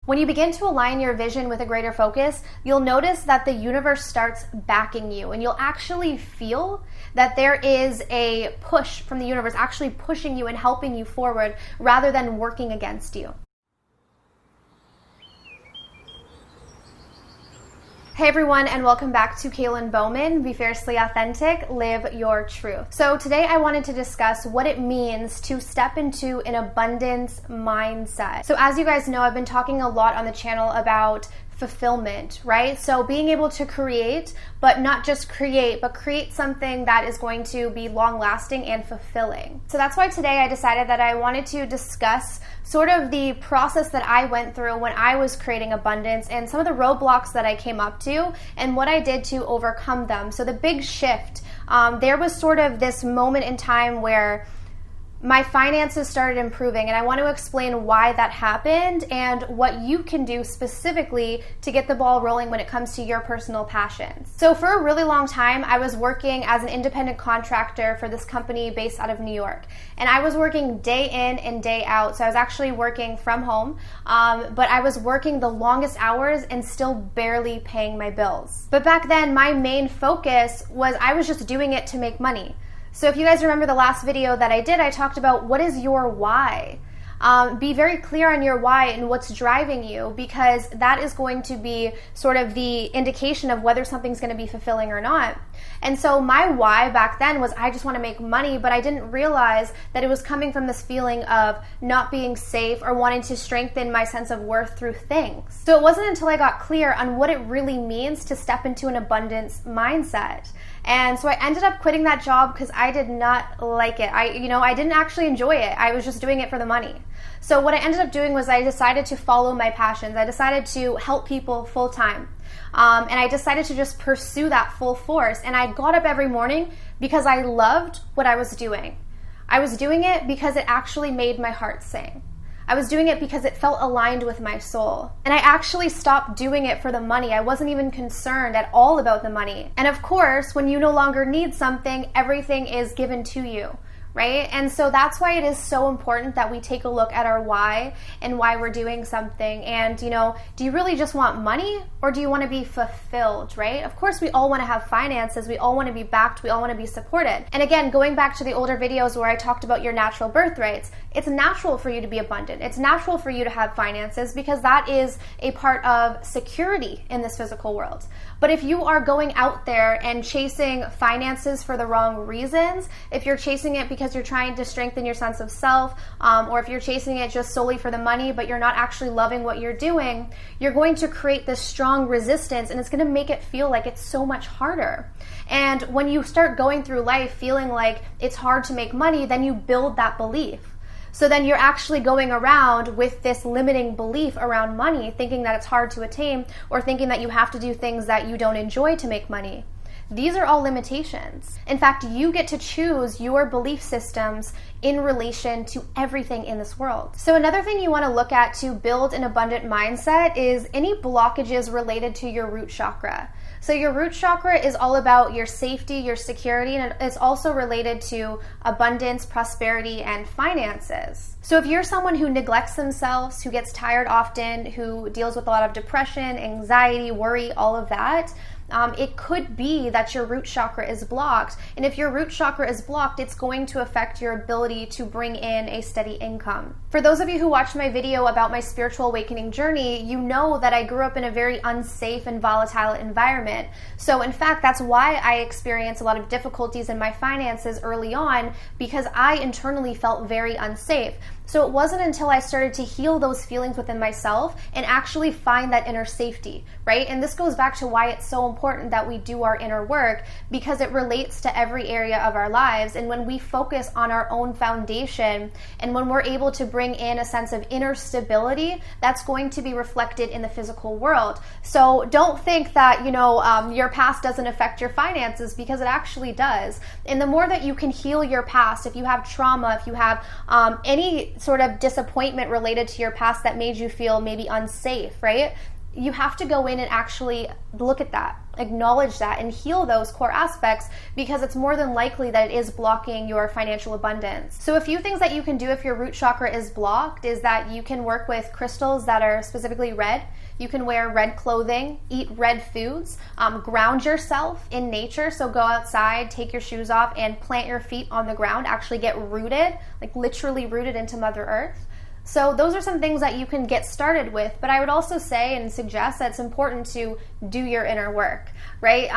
When you begin to align your vision with a greater focus, you'll notice that the universe starts backing you, and you'll actually feel that there is a push from the universe actually pushing you and helping you forward rather than working against you. Hey everyone, and welcome back to Kaylin Bowman. Be fiercely authentic, live your truth. So today I wanted to discuss what it means to step into an abundance mindset. So as you guys know, I've been talking a lot on the channel about fulfillment, right? So being able to create, but not just create, but create something that is going to be long lasting and fulfilling. So that's why today I decided that I wanted to discuss sort of the process that I went through when I was creating abundance and some of the roadblocks that I came up to and what I did to overcome them. So the big shift, there was sort of this moment in time where my finances started improving, and I want to explain why that happened and what you can do specifically to get the ball rolling when it comes to your personal passions. So for a really long time, I was working as an independent contractor for this company based out of New York, and I was working day in and day out. So I was actually working from home, but I was working the longest hours and still barely paying my bills. But back then, my main focus was I was just doing it to make money. So if you guys remember the last video that I did, I talked about what is your why. Be very clear on your why and what's driving you, because that is going to be sort of the indication of whether something's going to be fulfilling or not. And so my why back then was I just want to make money, but I didn't realize that it was coming from this feeling of not being safe or wanting to strengthen my sense of worth through things. So it wasn't until I got clear on what it really means to step into an abundance mindset. And so I ended up quitting that job because I did not like it. I didn't actually enjoy it. I was just doing it for the money. So what I ended up doing was I decided to follow my passions. I decided to help people full time. And I decided to just pursue that full force. And I got up every morning because I loved what I was doing. I was doing it because it actually made my heart sing. I was doing it because it felt aligned with my soul. And I actually stopped doing it for the money. I wasn't even concerned at all about the money. And of course, when you no longer need something, everything is given to you, right? And so that's why it is so important that we take a look at our why and why we're doing something. And, do you really just want money, or do you want to be fulfilled, right? Of course, we all want to have finances. We all want to be backed. We all want to be supported. And again, going back to the older videos where I talked about your natural birthrights, it's natural for you to be abundant. It's natural for you to have finances because that is a part of security in this physical world. But if you are going out there and chasing finances for the wrong reasons, if you're chasing it because you're trying to strengthen your sense of self, or if you're chasing it just solely for the money, but you're not actually loving what you're doing, you're going to create this strong resistance, and it's going to make it feel like it's so much harder. And when you start going through life feeling like it's hard to make money, then you build that belief. So then you're actually going around with this limiting belief around money, thinking that it's hard to attain, or thinking that you have to do things that you don't enjoy to make money. These are all limitations. In fact, you get to choose your belief systems in relation to everything in this world. So another thing you want to look at to build an abundant mindset is any blockages related to your root chakra. So your root chakra is all about your safety, your security, and it's also related to abundance, prosperity, and finances. So if you're someone who neglects themselves, who gets tired often, who deals with a lot of depression, anxiety, worry, all of that, it could be that your root chakra is blocked. And if your root chakra is blocked, it's going to affect your ability to bring in a steady income. For those of you who watched my video about my spiritual awakening journey, you know that I grew up in a very unsafe and volatile environment. So in fact, that's why I experienced a lot of difficulties in my finances early on, because I internally felt very unsafe. So it wasn't until I started to heal those feelings within myself and actually find that inner safety, right? And this goes back to why it's so important that we do our inner work, because it relates to every area of our lives. And when we focus on our own foundation, and when we're able to bring in a sense of inner stability, that's going to be reflected in the physical world. So don't think that, your past doesn't affect your finances, because it actually does. And the more that you can heal your past, if you have trauma, if you have any sort of disappointment related to your past that made you feel maybe unsafe, right? you have to go in and actually look at that, acknowledge that, and heal those core aspects, because it's more than likely that it is blocking your financial abundance. So a few things that you can do if your root chakra is blocked is that you can work with crystals that are specifically red. You can wear red clothing, eat red foods, ground yourself in nature. So go outside, take your shoes off, and plant your feet on the ground. Actually get rooted, like literally rooted into Mother Earth. So those are some things that you can get started with, but I would also say and suggest that it's important to do your inner work, right?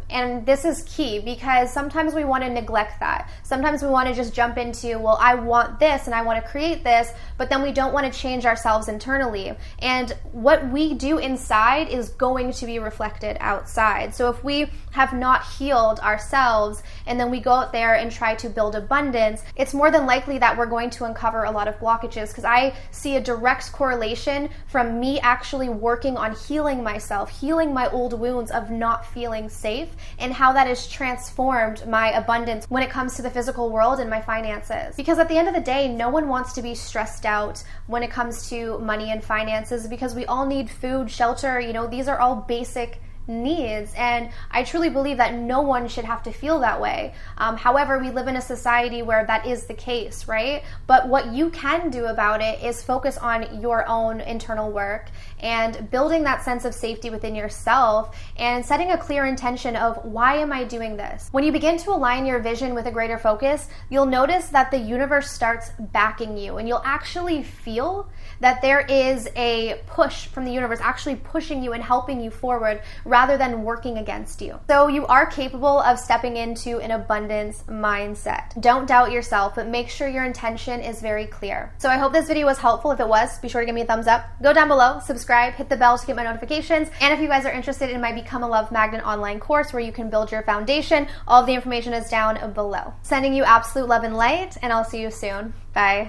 And this is key, because sometimes we want to neglect that. Sometimes we want to just jump into, well, I want this and I want to create this, but then we don't want to change ourselves internally. And what we do inside is going to be reflected outside. So if we have not healed ourselves and then we go out there and try to build abundance, it's more than likely that we're going to uncover a lot of blockages, because I see a direct correlation from me actually working on healing myself, healing my old wounds of not feeling safe, and how that has transformed my abundance when it comes to the physical world and my finances. Because at the end of the day, no one wants to be stressed out when it comes to money and finances, because we all need food, shelter, these are all basic needs, and I truly believe that no one should have to feel that way. However, we live in a society where that is the case, right? But what you can do about it is focus on your own internal work and building that sense of safety within yourself and setting a clear intention of, why am I doing this? When you begin to align your vision with a greater focus, you'll notice that the universe starts backing you, and you'll actually feel that there is a push from the universe actually pushing you and helping you forward rather than working against you. So you are capable of stepping into an abundance mindset. Don't doubt yourself, but make sure your intention is very clear. So I hope this video was helpful. If it was, be sure to give me a thumbs up. Go down below, subscribe, hit the bell to get my notifications. And if you guys are interested in my Become a Love Magnet online course where you can build your foundation, all of the information is down below. Sending you absolute love and light, and I'll see you soon. Bye.